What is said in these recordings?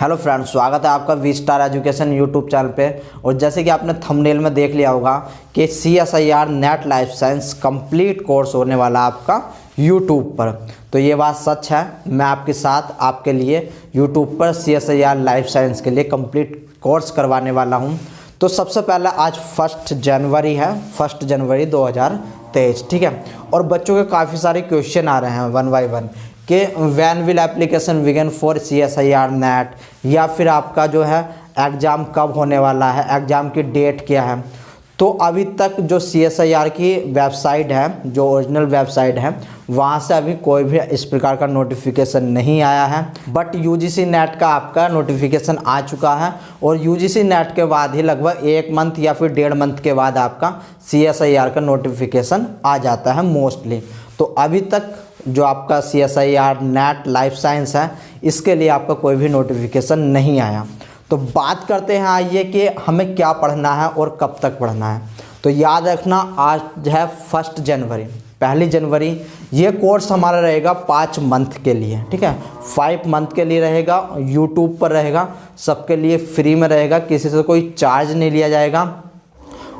Hello friends, स्वागत है आपका V star education YouTube channel पे। और जैसे कि आपने थंबनेल में देख लिया होगा कि CSIR net life science complete course होने वाला आपका यूट्यूब पर। तो ये बात सच है, मैं आपके साथ आपके लिए यूट्यूब पर CSIR लाइफ साइंस के लिए कंप्लीट कोर्स करवाने वाला हूँ। तो सबसे पहले आज 1 जनवरी है, 1 जनवरी 2023, ठीक है। और बच्चों के काफ़ी सारे क्वेश्चन आ रहे हैं वन बाय वन कि when will application begin for CSIR net, या फिर आपका जो है एग्ज़ाम कब होने वाला है, एग्ज़ाम की डेट क्या है। तो अभी तक जो CSIR की वेबसाइट है, जो ओरिजिनल वेबसाइट है, वहाँ से अभी कोई भी इस प्रकार का नोटिफिकेशन नहीं आया है। बट UGC नेट का आपका नोटिफिकेशन आ चुका है और UGC नेट के बाद ही लगभग 1 मंथ या फिर 1.5 मंथ के बाद आपका CSIR का नोटिफिकेशन आ जाता है मोस्टली। तो अभी तक जो आपका CSIR नेट लाइफ साइंस है, इसके लिए आपका कोई भी नोटिफिकेशन नहीं आया। तो बात करते हैं आइए कि हमें क्या पढ़ना है और कब तक पढ़ना है। तो याद रखना, आज है 1 जनवरी, 1 जनवरी। ये कोर्स हमारा रहेगा 5 मंथ के लिए, ठीक है। 5 मंथ के लिए रहेगा, यूट्यूब पर रहेगा, सबके लिए फ्री में रहेगा, किसी से कोई चार्ज नहीं लिया जाएगा।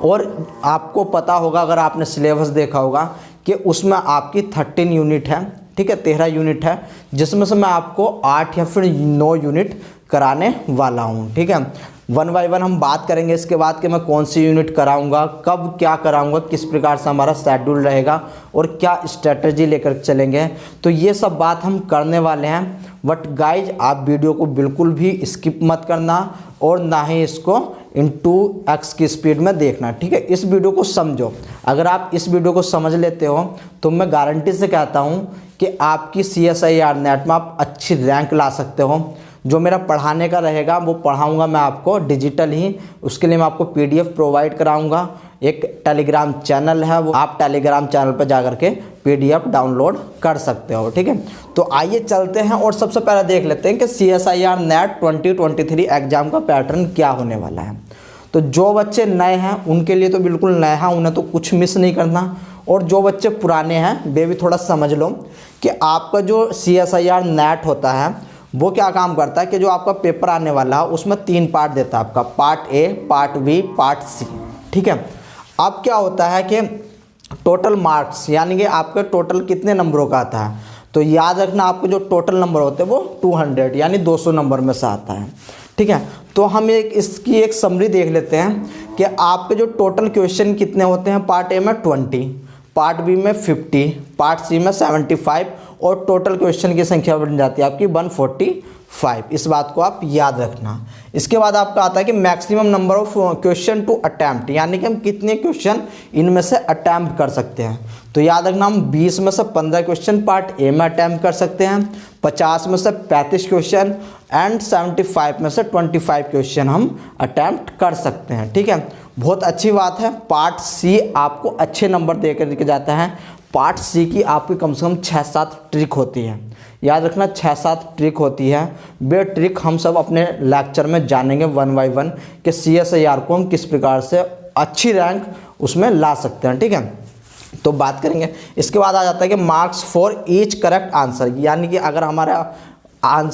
और आपको पता होगा, अगर आपने सिलेबस देखा होगा, कि उसमें आपकी 13 यूनिट है, ठीक है, 13 यूनिट है, जिसमें से मैं आपको 8 या फिर 9 यूनिट कराने वाला हूँ, ठीक है। वन बाय वन हम बात करेंगे इसके बाद कि मैं कौन सी यूनिट कराऊंगा, कब क्या कराऊंगा, किस प्रकार से हमारा शेड्यूल रहेगा और क्या स्ट्रेटजी लेकर चलेंगे। तो ये सब बात हम करने वाले हैं। बट गाइज, आप वीडियो को बिल्कुल भी स्किप मत करना और ना ही इसको *x की स्पीड में देखना, ठीक है। इस वीडियो को समझो। अगर आप इस वीडियो को समझ लेते हो तो मैं गारंटी से कहता हूँ कि आपकी CSIR नेट में आप अच्छी रैंक ला सकते हो। जो मेरा पढ़ाने का रहेगा वो पढ़ाऊंगा मैं आपको डिजिटल ही, उसके लिए मैं आपको PDF प्रोवाइड कराऊंगा। एक टेलीग्राम चैनल है, वो आप टेलीग्राम चैनल पर जाकर के PDF डाउनलोड कर सकते हो, ठीक है। तो आइए चलते हैं और सबसे पहले देख लेते हैं कि CSIR नेट 2023 एग्ज़ाम का पैटर्न क्या होने वाला है। तो जो बच्चे नए हैं उनके लिए तो बिल्कुल नया है, उन्हें तो कुछ मिस नहीं करना। और जो बच्चे पुराने हैं वे भी थोड़ा समझ लो कि आपका जो CSIR नेट होता है वो क्या काम करता है कि जो आपका पेपर आने वाला है उसमें 3 पार्ट देता है, आपका part A, part B, part C, ठीक है। अब क्या होता है कि टोटल मार्क्स, यानी कि आपका टोटल कितने नंबरों का आता है। तो याद रखना, आपके जो टोटल नंबर होते हैं वो 200 यानी 200 नंबर में से आता है, ठीक है। तो हम इसकी एक समरी देख लेते हैं कि आपके जो टोटल क्वेश्चन कितने होते हैं। पार्ट A में 20, पार्ट B में 50, पार्ट C में 75 और टोटल क्वेश्चन की संख्या बन जाती है आपकी 145। इस बात को आप याद रखना। इसके बाद आपका आता है कि maximum number of question to attempt, यानी कि हम कितने क्वेश्चन इनमें से अटैम्प्ट कर सकते हैं। तो याद रखना, हम 20 में से 15 क्वेश्चन पार्ट A में अटैम्प्ट कर सकते हैं, 50 में से 35 क्वेश्चन एंड 75 में से 25 क्वेश्चन हम अटैम्प्ट कर सकते हैं, ठीक है। बहुत अच्छी बात है। पार्ट C आपको अच्छे नंबर दे कर जाता है। पार्ट C की आपकी कम से कम 6-7 ट्रिक होती है। याद रखना, 6-7 ट्रिक होती है। वे ट्रिक हम सब अपने लेक्चर में जानेंगे वन बाय वन कि CSIR को हम किस प्रकार से अच्छी रैंक उसमें ला सकते हैं, ठीक है। तो बात करेंगे। इसके बाद आ जाता है कि marks for each correct answer, यानी कि अगर हमारा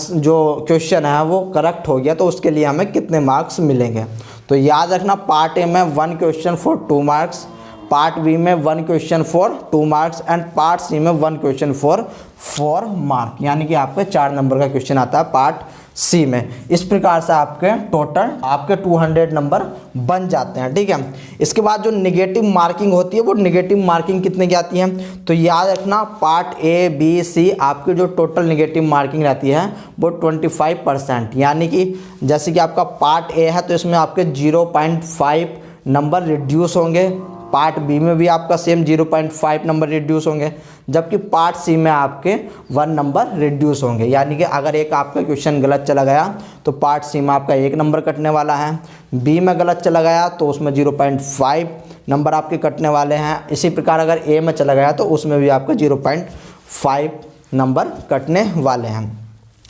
जो क्वेश्चन है वो करेक्ट हो गया तो उसके लिए हमें कितने मार्क्स मिलेंगे। तो याद रखना, पार्ट A में 1 question for 2 marks, part B में 1 question for 2 marks and part C में 1 क्वेश्चन फॉर 4 मार्क, यानी कि आपके 4 नंबर का क्वेश्चन आता है पार्ट C में। इस प्रकार से आपके टोटल आपके 200 नंबर बन जाते हैं, ठीक है। इसके बाद जो नेगेटिव मार्किंग होती है, वो नेगेटिव मार्किंग कितने की आती है। तो याद रखना, पार्ट A, B, C आपकी जो टोटल नेगेटिव मार्किंग रहती है वो 25%, यानी कि जैसे कि आपका पार्ट A है तो इसमें आपके 0.5 नंबर रिड्यूस होंगे, पार्ट B में भी आपका सेम 0.5 नंबर रिड्यूस होंगे, जबकि पार्ट C में आपके 1 नंबर रिड्यूस होंगे। यानी कि अगर एक आपका क्वेश्चन गलत चला गया तो पार्ट C में आपका 1 नंबर कटने वाला है, B में गलत चला गया तो उसमें 0.5 नंबर आपके कटने वाले हैं। इसी प्रकार अगर A में चला गया तो उसमें भी आपका 0.5 नंबर कटने वाले हैं।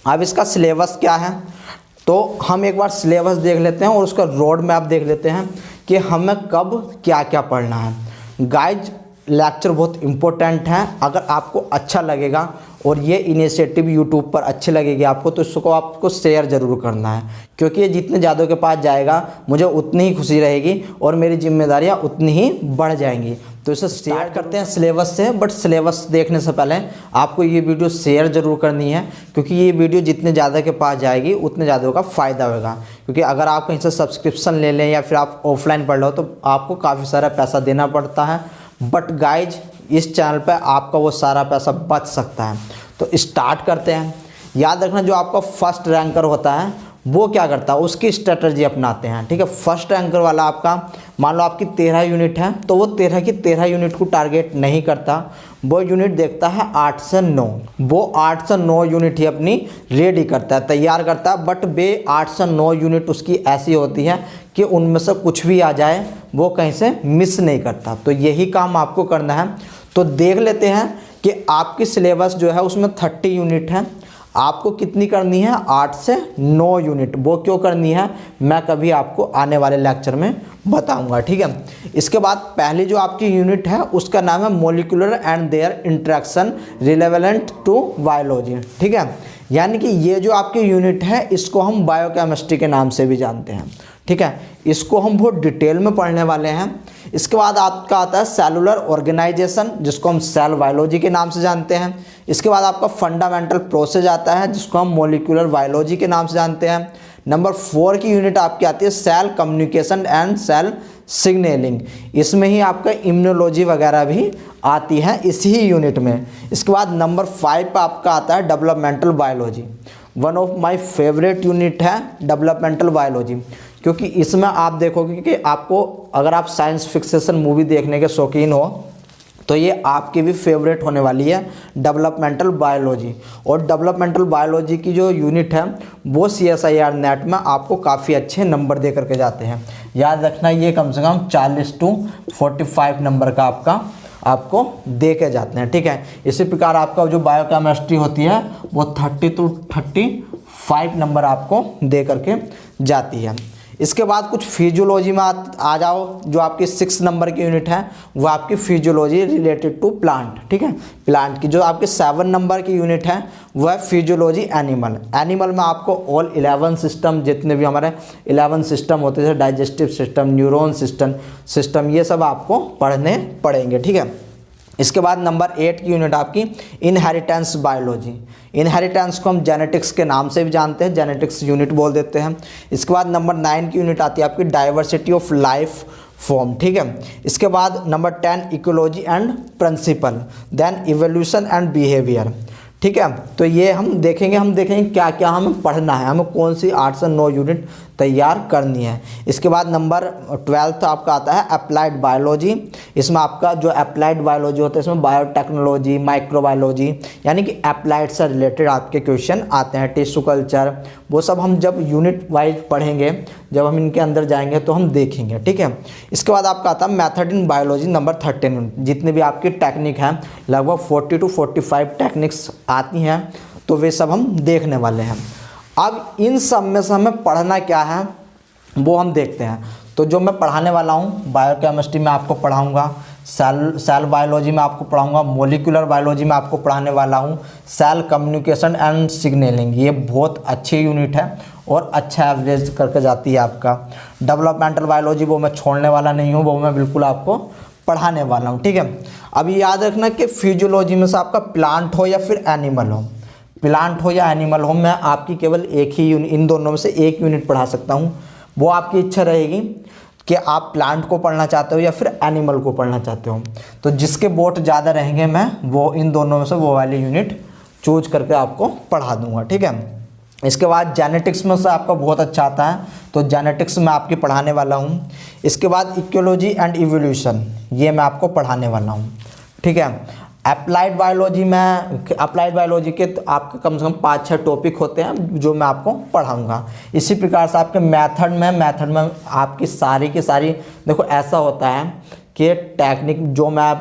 अब इसका सिलेबस क्या है, तो हम एक बार सिलेबस देख लेते हैं और उसका रोड मैप देख लेते हैं कि हमें कब क्या क्या पढ़ना है। गाइज, लेक्चर बहुत इम्पोर्टेंट हैं। अगर आपको अच्छा लगेगा और ये इनिशिएटिव यूट्यूब पर अच्छी लगेगी आपको, तो इसको आपको शेयर ज़रूर करना है, क्योंकि ये जितने ज़्यादा के पास जाएगा मुझे उतनी ही खुशी रहेगी और मेरी जिम्मेदारियाँ उतनी ही बढ़ जाएंगी। तो इसे स्टार्ट करते हैं सिलेबस से। बट सिलेबस देखने से पहले आपको ये वीडियो शेयर ज़रूर करनी है, क्योंकि ये वीडियो जितने ज़्यादा के पास जाएगी उतने ज़्यादा का फ़ायदा होगा। क्योंकि अगर आप कहीं से सब्सक्रिप्शन ले लें या फिर आप ऑफलाइन पढ़ लो तो आपको काफ़ी सारा पैसा देना पड़ता है। बट गाइज इस चैनल पर आपका वो सारा पैसा बच सकता है। तो स्टार्ट करते हैं। याद रखना, जो आपका फर्स्ट रैंकर होता है वो क्या करता है, उसकी स्ट्रेटजी अपनाते हैं। ठीक है, फर्स्ट रैंकर वाला आपका मान लो आपकी 13 यूनिट है, तो वो 13 की 13 यूनिट को टारगेट नहीं करता, वो यूनिट देखता है 8 से 9। वो 8 से 9 यूनिट ही अपनी रेडी करता है, तैयार करता है। बट वे 8 से 9 यूनिट उसकी ऐसी होती है कि उनमें से कुछ भी आ जाए वो कहीं से मिस नहीं करता। तो यही काम आपको करना है। तो देख लेते हैं कि आपकी सिलेबस जो है उसमें 30 यूनिट है, आपको कितनी करनी है, 8 से 9 यूनिट। वो क्यों करनी है मैं कभी आपको आने वाले लेक्चर में बताऊंगा। ठीक है, इसके बाद पहली जो आपकी यूनिट है उसका नाम है molecular and their interaction relevant to biology. ठीक है, यानी कि ये जो आपकी यूनिट है इसको हम बायोकेमिस्ट्री के नाम से भी जानते हैं। ठीक है, इसको हम बहुत डिटेल में पढ़ने वाले हैं। इसके बाद आपका आता है सेलुलर ऑर्गेनाइजेशन, जिसको हम सेल बायोलॉजी के नाम से जानते हैं। इसके बाद आपका फंडामेंटल प्रोसेस आता है, जिसको हम मॉलिक्यूलर बायोलॉजी के नाम से जानते हैं। नंबर 4 की यूनिट आपकी आती है cell communication and cell signalling. इसमें ही आपका इम्यूनोलॉजी वगैरह भी आती है इसी यूनिट में। इसके बाद नंबर 5 पर आपका आता है developmental biology. One of my favourite unit है डेवलपमेंटल बायोलॉजी, क्योंकि इसमें आप देखोगे कि आपको, अगर आप साइंस फिक्सेशन मूवी देखने के शौकीन हो तो ये आपकी भी फेवरेट होने वाली है डेवलपमेंटल बायोलॉजी। और डेवलपमेंटल बायोलॉजी की जो यूनिट है वो CSIR नेट में आपको काफ़ी अच्छे नंबर दे करके जाते हैं। याद रखना, ये कम से कम 40 to 45 नंबर का आपको दे के जाते हैं। ठीक है, इसी प्रकार आपका जो बायोकेमिस्ट्री होती है वो 30 to 35 नंबर आपको दे करके जाती है। इसके बाद कुछ फिजियोलॉजी में आ जाओ। जो आपकी 6 नंबर की यूनिट है वो आपकी फिजियोलॉजी रिलेटेड टू प्लांट। ठीक है, प्लांट की जो आपकी 7 नंबर की यूनिट है वह है फिजियोलॉजी एनिमल। एनिमल में आपको ऑल 11 सिस्टम, जितने भी हमारे 11 सिस्टम होते हैं, डाइजेस्टिव सिस्टम, न्यूरॉन सिस्टम, ये सब आपको पढ़ने पड़ेंगे। ठीक है, इसके बाद नंबर 8 की यूनिट आपकी इनहेरिटेंस बायोलॉजी। इनहेरिटेंस को हम जेनेटिक्स के नाम से भी जानते हैं, जेनेटिक्स यूनिट बोल देते हैं। इसके बाद नंबर 9 की यूनिट आती है आपकी डाइवर्सिटी ऑफ लाइफ फॉर्म। ठीक है, इसके बाद number 10 ecology and principle, then evolution and behaviour. ठीक है, तो ये हम देखेंगे क्या क्या हमें पढ़ना है, हमें कौन सी 8 से 9 यूनिट तैयार करनी है। इसके बाद नंबर 12 आपका आता है अप्लाइड बायोलॉजी। इसमें आपका जो अप्लाइड बायोलॉजी होता है इसमें बायोटेक्नोलॉजी, माइक्रोबायोलॉजी, यानी कि अप्लाइड से रिलेटेड आपके क्वेश्चन आते हैं। टिश्यू कल्चर, वो सब हम जब यूनिट वाइज पढ़ेंगे, जब हम इनके अंदर जाएंगे तो हम देखेंगे। ठीक है, इसके बाद आपका आता है मेथड इन बायोलॉजी नंबर 13। जितने भी आपकी टेक्निक हैं, लगभग 40 to 45 टेक्निक्स आती हैं, तो वे सब हम देखने वाले हैं। अब इन सब में से हमें पढ़ना क्या है वो हम देखते हैं। तो जो मैं पढ़ाने वाला हूँ, बायोकेमिस्ट्री में आपको पढ़ाऊँगा, सेल बायोलॉजी में आपको पढ़ाऊँगा, मॉलिक्यूलर बायोलॉजी में आपको पढ़ाने वाला हूँ सेल कम्युनिकेशन एंड सिग्नलिंग। ये बहुत अच्छी यूनिट है और अच्छा एवरेज करके जाती है आपका। डेवलपमेंटल बायोलॉजी वो मैं छोड़ने वाला नहीं हूँ, वो मैं बिल्कुल आपको पढ़ाने वाला हूँ। ठीक है, अभी याद रखना कि फिजियोलॉजी में से आपका प्लांट हो या फिर एनिमल हो, प्लांट हो या एनिमल हो, मैं आपकी केवल एक ही यूनिट, इन दोनों में से एक यूनिट पढ़ा सकता हूँ। वो आपकी इच्छा रहेगी कि आप प्लांट को पढ़ना चाहते हो या फिर एनिमल को पढ़ना चाहते हो। तो जिसके वोट ज़्यादा रहेंगे मैं वो इन दोनों में से वो वाली यूनिट चूज करके आपको पढ़ा दूँगा। ठीक है, इसके बाद जेनेटिक्स में से आपका बहुत अच्छा आता है, तो जेनेटिक्स में आपकी पढ़ाने वाला हूँ। इसके बाद इकोलॉजी एंड इवोल्यूशन, ये मैं आपको पढ़ाने वाला हूँ। ठीक है, अप्लाइड बायोलॉजी में, अप्लाइड बायोलॉजी के तो आपके कम से कम 5-6 टॉपिक होते हैं जो मैं आपको पढ़ाऊँगा। इसी प्रकार से आपके मेथड में आपकी सारी की सारी, देखो ऐसा होता है कि टेक्निक जो मैं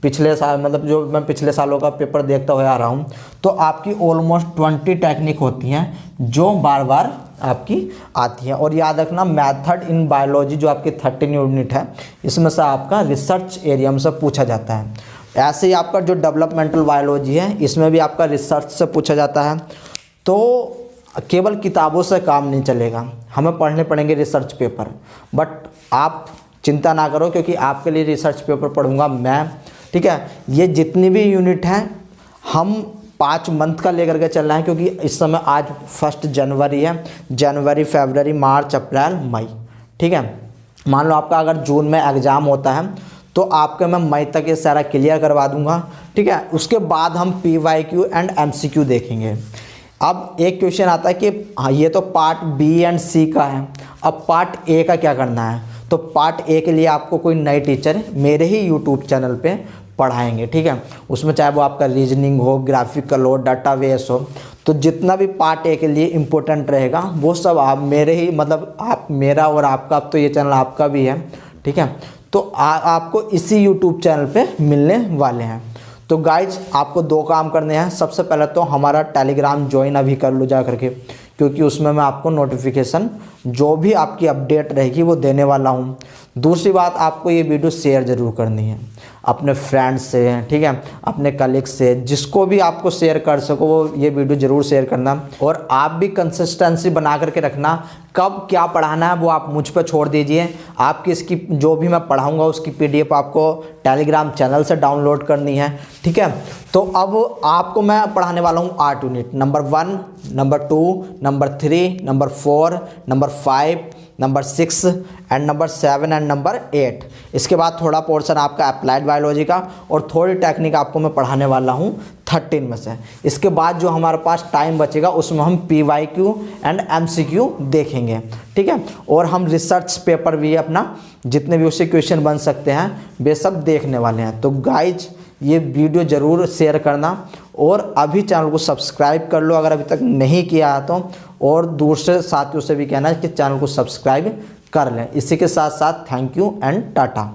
पिछले साल मतलब जो मैं पिछले सालों का पेपर देखता हुआ आ रहा हूँ, तो आपकी ऑलमोस्ट 20 टेक्निक होती हैं जो बार बार आपकी आती हैं। और याद रखना मेथड इन बायोलॉजी जो आपकी 13 यूनिट है, इसमें से आपका रिसर्च एरिया में से पूछा जाता है। ऐसे ही आपका जो डेवलपमेंटल बायोलॉजी है, इसमें भी आपका रिसर्च से पूछा जाता है। तो केवल किताबों से काम नहीं चलेगा, हमें पढ़ने पड़ेंगे रिसर्च पेपर। बट आप चिंता ना करो, क्योंकि आपके लिए रिसर्च पेपर पढ़ूंगा मैं, ठीक है। ये जितनी भी यूनिट हैं हम 5 मंथ का लेकर के चल रहे हैं, क्योंकि इस समय आज 1 जनवरी है। जनवरी, फरवरी, मार्च, अप्रैल, मई, ठीक है। मान लो आपका अगर जून में एग्ज़ाम होता है तो आपके मैं मई तक ये सारा क्लियर करवा दूंगा, ठीक है। उसके बाद हम PYQ एंड MCQ देखेंगे। अब एक क्वेश्चन आता है कि हाँ ये तो पार्ट B एंड C का है, अब पार्ट A का क्या करना है। तो पार्ट A के लिए आपको कोई नए टीचर मेरे ही यूट्यूब चैनल पे पढ़ाएंगे, ठीक है। उसमें चाहे वो आपका रीजनिंग हो, ग्राफिकल हो, डाटाबेस हो, तो जितना भी पार्ट A के लिए इम्पोर्टेंट रहेगा वो सब आप मेरे ही मतलब आप मेरा और आपका, अब तो ये चैनल आपका भी है, ठीक है। तो आपको इसी यूट्यूब चैनल पे मिलने वाले हैं। तो गाइज आपको 2 काम करने हैं। सबसे पहले तो हमारा टेलीग्राम ज्वाइन अभी कर लो जा करके, क्योंकि उसमें मैं आपको नोटिफिकेशन जो भी आपकी अपडेट रहेगी वो देने वाला हूँ। दूसरी बात, आपको ये वीडियो शेयर ज़रूर करनी है अपने फ्रेंड्स से, ठीक है, अपने कलीग से, जिसको भी आपको शेयर कर सको वो ये वीडियो ज़रूर शेयर करना। और आप भी कंसिस्टेंसी बना करके रखना, कब क्या पढ़ाना है वो आप मुझ पर छोड़ दीजिए। आपकी इसकी जो भी मैं पढ़ाऊँगा उसकी PDF आपको टेलीग्राम चैनल से डाउनलोड करनी है, ठीक है। तो अब आपको मैं पढ़ाने वाला हूँ 8 unit, number 1, number 2, number 3, number 4, number 5, number 6 and number 7 and number 8। इसके बाद थोड़ा पोर्शन आपका अप्लाइड बायोलॉजी का और थोड़ी टेक्निक आपको मैं पढ़ाने वाला हूँ 13 में से। इसके बाद जो हमारे पास टाइम बचेगा उसमें हम PYQ एंड MCQ देखेंगे, ठीक है। और हम रिसर्च पेपर भी अपना जितने भी उससे क्वेश्चन बन सकते हैं वे सब देखने वाले हैं। तो गाइज ये वीडियो ज़रूर शेयर करना और अभी चैनल को सब्सक्राइब कर लो अगर अभी तक नहीं किया है तो, और दूसरे साथियों से भी कहना है कि चैनल को सब्सक्राइब कर लें। इसी के साथ साथ थैंक यू एंड टाटा।